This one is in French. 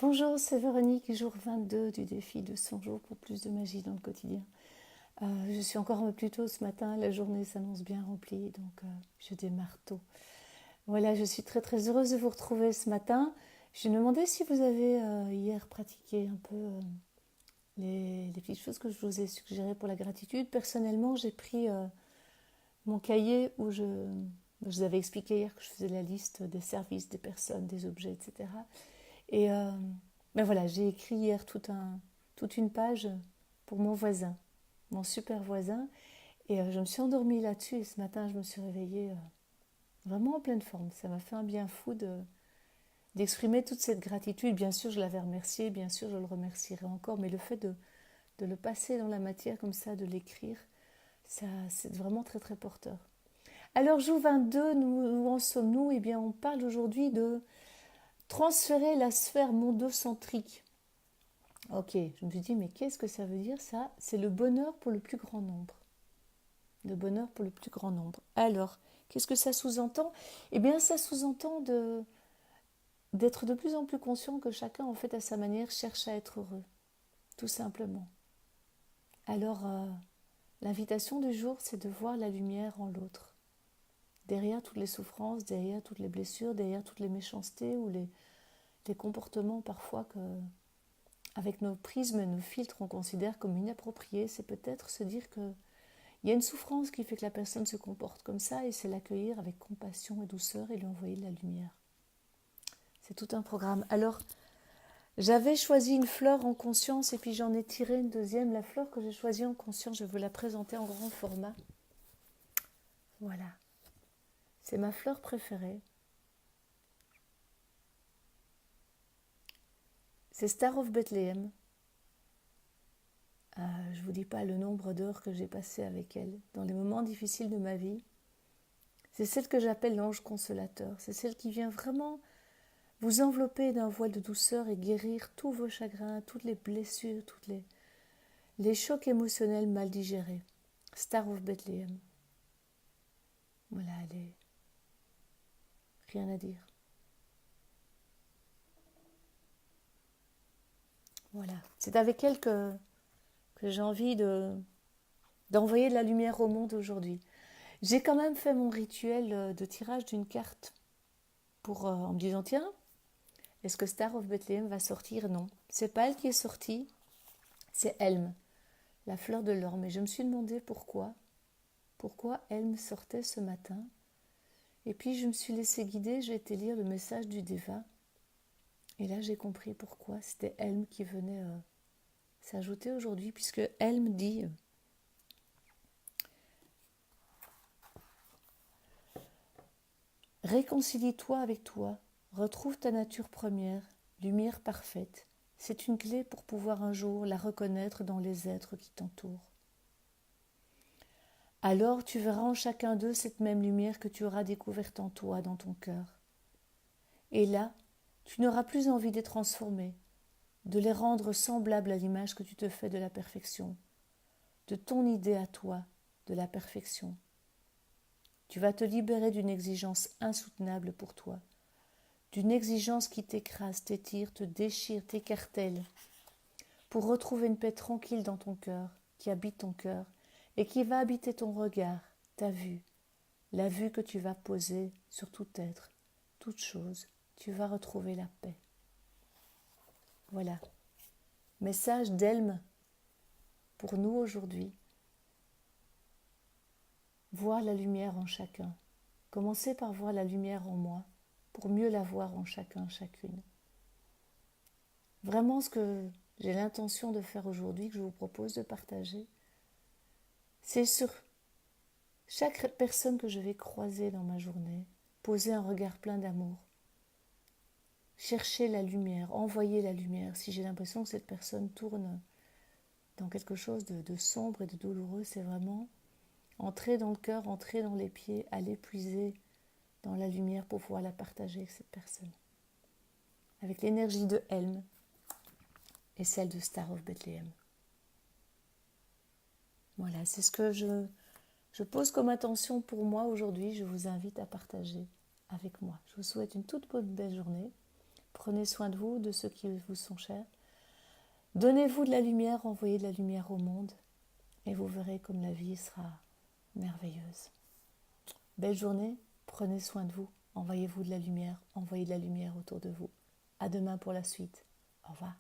Bonjour, c'est Véronique, jour 22 du défi de 100 jours pour plus de magie dans le quotidien. Je suis encore un peu plus tôt ce matin, la journée s'annonce bien remplie, donc je démarre tôt. Voilà, je suis très très heureuse de vous retrouver ce matin. Je me demandais si vous avez hier pratiqué un peu les petites choses que je vous ai suggérées pour la gratitude. Personnellement, j'ai pris mon cahier où je vous avais expliqué hier que je faisais la liste des services, des personnes, des objets, etc. Et ben voilà, j'ai écrit hier toute une page pour mon voisin, mon super voisin. Et je me suis endormie là-dessus et ce matin, je me suis réveillée vraiment en pleine forme. Ça m'a fait un bien fou d'exprimer toute cette gratitude. Bien sûr, je l'avais remercié, bien sûr, je le remercierai encore, mais le fait de le passer dans la matière comme ça, de l'écrire, ça, c'est vraiment très très porteur. Alors, jour 22, où en sommes-nous? Eh bien, on parle aujourd'hui de transférer la sphère mondocentrique. Ok, je me suis dit, mais qu'est-ce que ça veut dire ça? C'est le bonheur pour le plus grand nombre. Le bonheur pour le plus grand nombre. Alors, qu'est-ce que ça sous-entend? Eh bien, ça sous-entend d'être de plus en plus conscient que chacun, en fait, à sa manière, cherche à être heureux. Tout simplement. Alors, l'invitation du jour, c'est de voir la lumière en l'autre. Derrière toutes les souffrances, derrière toutes les blessures, derrière toutes les méchancetés ou les comportements parfois que, avec nos prismes et nos filtres, on considère comme inappropriés, c'est peut-être se dire que il y a une souffrance qui fait que la personne se comporte comme ça et c'est l'accueillir avec compassion et douceur et lui envoyer de la lumière. C'est tout un programme. Alors, j'avais choisi une fleur en conscience et puis j'en ai tiré une deuxième. La fleur que j'ai choisie en conscience, je veux la présenter en grand format. Voilà. C'est ma fleur préférée. C'est Star of Bethlehem. Je ne vous dis pas le nombre d'heures que j'ai passé avec elle dans les moments difficiles de ma vie. C'est celle que j'appelle l'ange consolateur. C'est celle qui vient vraiment vous envelopper d'un voile de douceur et guérir tous vos chagrins, toutes les blessures, les chocs émotionnels mal digérés. Star of Bethlehem. Voilà, elle est... Rien à dire. Voilà. C'est avec elle que j'ai envie d'envoyer de la lumière au monde aujourd'hui. J'ai quand même fait mon rituel de tirage d'une carte en me disant, tiens, est-ce que Star of Bethlehem va sortir? Non. C'est pas elle qui est sortie, c'est Helm, la fleur de l'or. Mais je me suis demandé pourquoi Helm sortait ce matin. Et puis je me suis laissée guider, j'ai été lire le message du Deva. Et là j'ai compris pourquoi c'était Helm qui venait s'ajouter aujourd'hui, puisque Helm dit réconcilie-toi avec toi, retrouve ta nature première, lumière parfaite. C'est une clé pour pouvoir un jour la reconnaître dans les êtres qui t'entourent. Alors tu verras en chacun d'eux cette même lumière que tu auras découverte en toi, dans ton cœur. Et là, tu n'auras plus envie de les transformer, de les rendre semblables à l'image que tu te fais de la perfection, de ton idée à toi de la perfection. Tu vas te libérer d'une exigence insoutenable pour toi, d'une exigence qui t'écrase, t'étire, te déchire, t'écartèle, pour retrouver une paix tranquille dans ton cœur, qui habite ton cœur, et qui va habiter ton regard, ta vue, la vue que tu vas poser sur tout être, toute chose, tu vas retrouver la paix. Voilà. Message d'Elme pour nous aujourd'hui. Voir la lumière en chacun. Commencez par voir la lumière en moi, pour mieux la voir en chacun, chacune. Vraiment ce que j'ai l'intention de faire aujourd'hui, que je vous propose de partager, c'est sur chaque personne que je vais croiser dans ma journée, poser un regard plein d'amour. Chercher la lumière, envoyer la lumière. Si j'ai l'impression que cette personne tourne dans quelque chose de sombre et de douloureux, c'est vraiment entrer dans le cœur, entrer dans les pieds, aller puiser dans la lumière pour pouvoir la partager avec cette personne. Avec l'énergie de Helm et celle de Star of Bethlehem. Voilà, c'est ce que je pose comme attention pour moi aujourd'hui. Je vous invite à partager avec moi. Je vous souhaite une toute bonne belle journée. Prenez soin de vous, de ceux qui vous sont chers. Donnez-vous de la lumière, envoyez de la lumière au monde et vous verrez comme la vie sera merveilleuse. Belle journée, prenez soin de vous, envoyez-vous de la lumière, envoyez de la lumière autour de vous. À demain pour la suite. Au revoir.